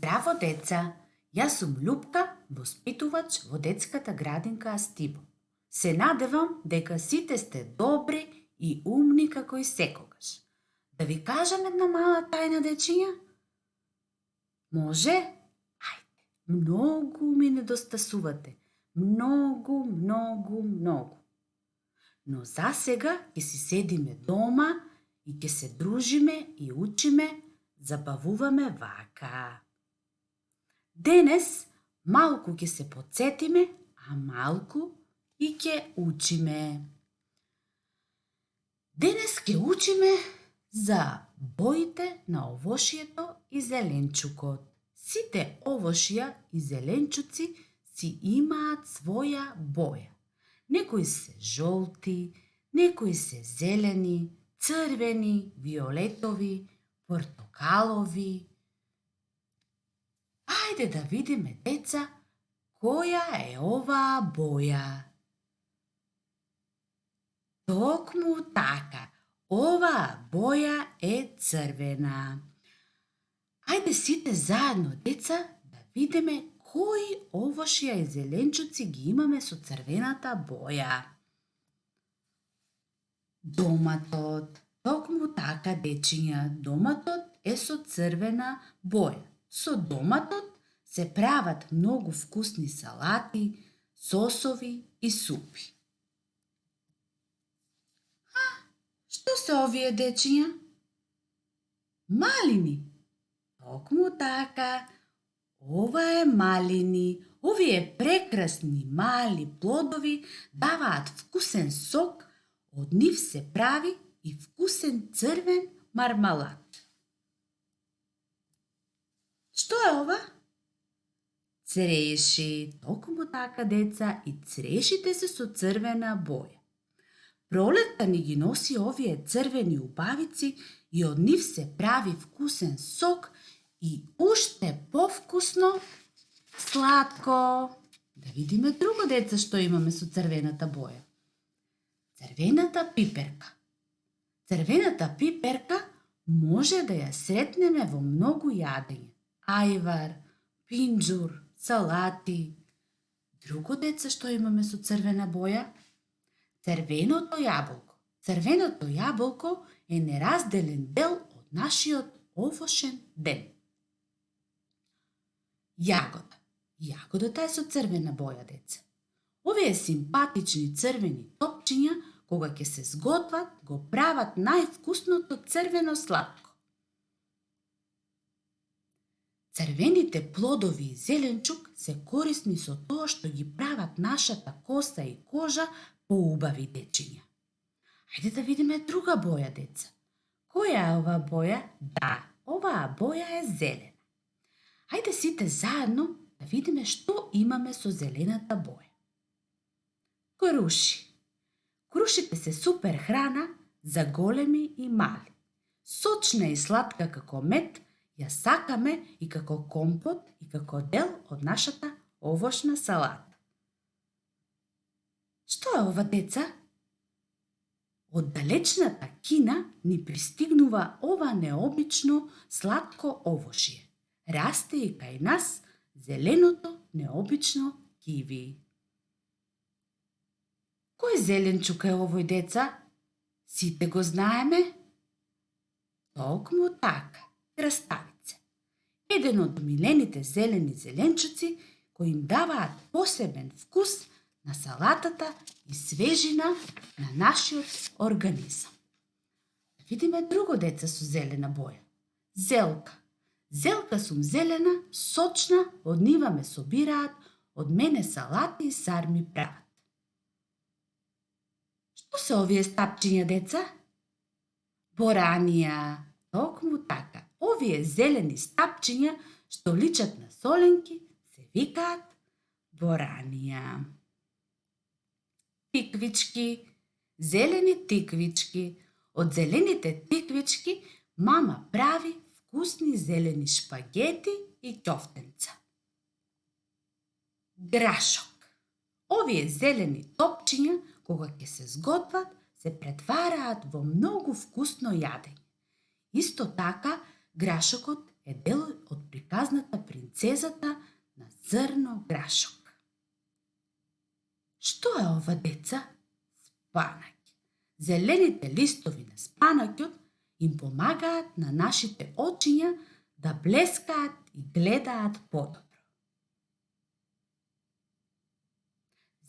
Здраво, деца! Јас сум Љупка, воспитувач во детската градинка Астибо. Се надевам дека сите сте добри и умни како и секогаш. Да ви кажам една мала тајна, дечиња? Може? Ајде, многу ми недостасувате. Многу. Но за сега ќе си седиме дома и ќе се дружиме и учиме, забавуваме вака. Денес малку ќе се потсетиме, а малку и ќе учиме. Денес ќе учиме за боите на овошјето и зеленчукот. Сите овошја и зеленчуци си имаат своја боја. Некои се жолти, некои се зелени, црвени, виолетови, портокалови. Ајде да видиме, деца, која е оваа боја. Токму така, оваа боја е црвена. Ајде сите заедно, деца, да видиме кои овошја и зеленчуци ги имаме со црвената боја. Доматот. Токму така, дечиња, доматот е со црвена боја. Со доматот се прават многу вкусни салати, сосови и супи. Што се овие, дечиња? Малини. Токму така. Ова е малини. Овие прекрасни мали плодови даваат вкусен сок, од нив се прави и вкусен црвен мармалад. Што е ова? Цреши. Токму така, деца, и црешите се со црвена боја. Пролетта ни ги носи овие црвени убавици и од нив се прави вкусен сок и уште повкусно сладко. Да видиме друго, деца, што имаме со црвената боја. Црвената пиперка. Црвената пиперка може да ја сретнеме во многу јадења. Ајвар, пинџур, салати. Друго, деца, што имаме со црвена боја? Црвеното јаболко. Црвеното јаболко е неразделен дел од нашиот овошен ден. Јагода. Јагодата е со црвена боја, деца. Овие симпатични црвени топчиња, кога ќе се сготват, го прават највкусното црвено сладко. Црвените плодови и зеленчук се корисни со тоа што ги прават нашата коса и кожа поубави, дечиња. Ајде да видиме друга боја, деца. Која е оваа боја? Да, оваа боја е зелена. Ајде сите заедно да видиме што имаме со зелената боја. Круши. Крушите се супер храна за големи и мали. Сочна и сладка како мед, ја сакаме и како компот и како дел од нашата овошна салата. Што е ова, деца? Од далечната Кина ни пристигнува ова необично сладко овошје. Расте и кај нас зеленото необично киви. Кој зеленчук е овој, деца? Сите го знаеме? Токму така, краставица. Еден од милените зелени зеленчуци кои им даваат посебен вкус на салатата и свежина на нашиот организам. Да видиме друго, деца, со зелена боја. Зелка. Зелка сум зелена, сочна, од нива ме собираат, од мене салати и сарми прават. Што се овие стапчиња, деца? Боранија. Токму така. Овие зелени стапчиња што личат на соленки се викаат боранија. Тиквички. Зелени тиквички. Од зелените тиквички мама прави вкусни зелени шпагети и ќофтенца. Грашок. Овие зелени топчиња, кога ќе се сготват, се претвараат во многу вкусно јадење. Исто така, грашокот е дел од приказната принцеса цезата на зрно грашок. Што е ова, деца? Спанаќ. Зелените листови на спанаќот им помагаат на нашите очиња да блескаат и гледаат подобро.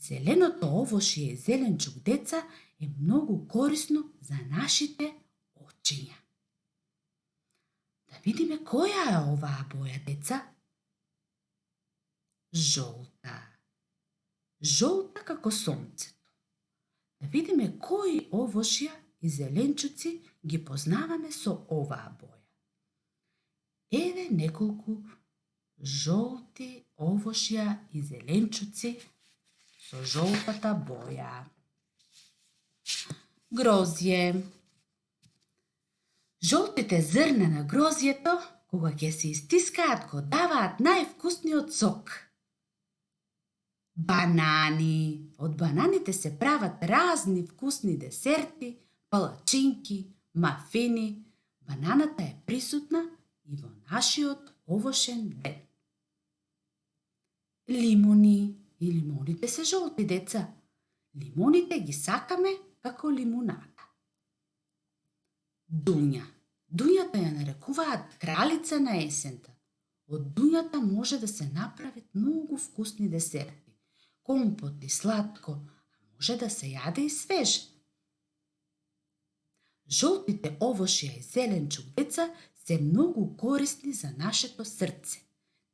Зеленото овошје и зеленчук, деца, е многу корисно за нашите очиња. Да видиме која е оваа боја, деца? Жолта. Жолта како сонцето. Да видиме кои овошја и зеленчуци ги познаваме со оваа боја. Еве неколку жолти овошја и зеленчуци со жолтата боја. Грозје. Жолтите зрна на грозјето, кога ќе се истискаат, го даваат највкусниот сок. Банани. Од бананите се прават разни вкусни десерти, палачинки, мафини. Бананата е присутна и во нашиот овошен ден. Лимуни. И лимоните се жолти, деца. Лимоните ги сакаме како лимунада. Дуња. Дуњата ја нарекуваат кралица на есента. Од дуњата може да се направат многу вкусни десерти. Компот и сладко, а може да се јаде и свеж. Жолтите овошја и зеленчук, деца, се многу корисни за нашето срце.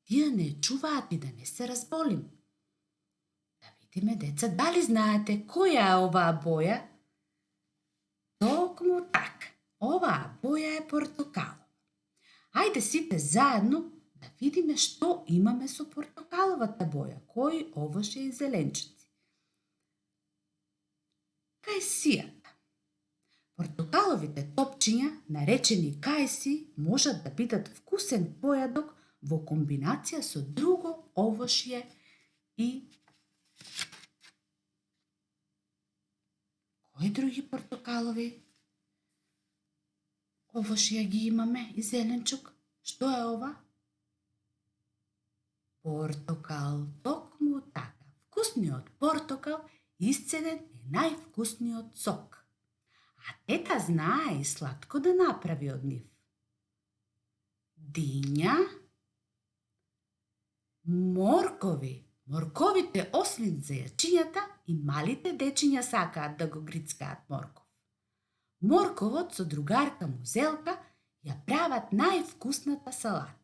Тие не чуваат и да не се разболим. Да видиме, деца, дали знаете која е оваа боја? Токму така. Оваа боја е портокалова. Ајде сите заедно да видиме што имаме со портокаловата боја, кои овошје и зеленчуци. Кајсијата. Портокаловите топчиња, наречени кајси, можат да бидат вкусен појадок во комбинација со друго овошје и кои други портокалови овошје ги имаме и зеленчук? Што е ова? Портокал. Токму така. Вкусниот портокал исцеден е највкусниот сок. А тета знае и сладко да направи од нив. Диња. Моркови. Морковите, освен за јачињата, и малите дечиња сакаат да го грицкаат морков. Морковот со другарка му Зелка ја прават највкусната салата.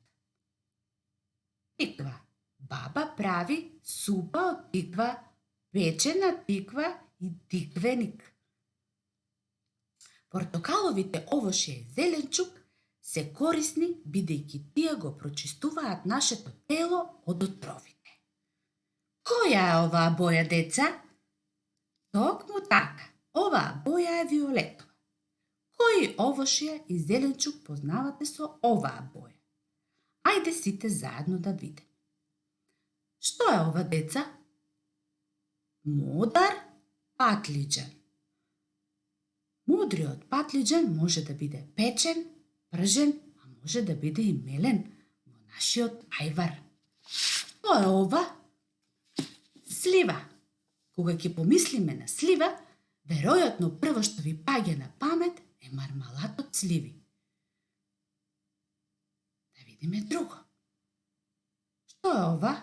Тиква. Баба прави супа од тиква, печена тиква и тиквеник. Портокаловите овошје и зеленчук се корисни бидејќи тие го прочистуваат нашето тело од отровите. Која е оваа боја, деца? Токму така. Оваа боја е виолетова. Кои овошје и зеленчук познавате со оваа боја? Ајде сите заедно да видиме. Што е ова, деца? Модар патлиџан. Мудриот патлиџан може да биде печен, пржен, а може да биде и мелен во нашиот ајвар. Што е ова? Слива. Кога ќе помислиме на слива, веројатно прво што ви паѓа на памет е мармалад од сливи. Да видиме друго. Што е ова?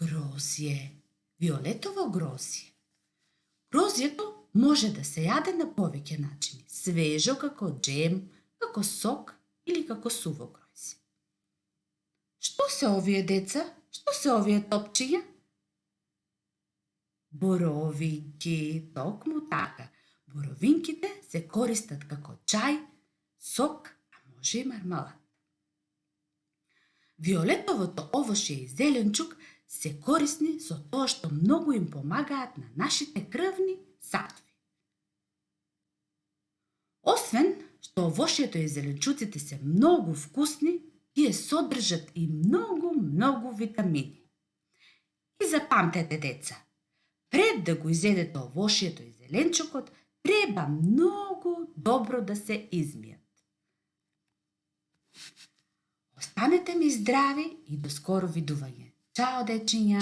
Грозје. Виолетово грозје. Грозјето може да се јаде на повеќе начини. Свежо како джем, како сок или како суво гројзе. Што се овие, деца? Што се овие топчиња? Боровинки. Токму така. Боровинките се користат како чај, сок, а може и мармалад. Виолетовото овошје и зеленчук се корисни со тоа што многу им помагаат на нашите крвни сатви. Освен што овошјето и зеленчуците се многу вкусни, тие содржат и многу витамини. И запамтете, деца, пред да го изедете овошјето и зеленчукот, треба многу добро да се измијат. Останете ми здрави и до скоро видување. Чао, дечиња!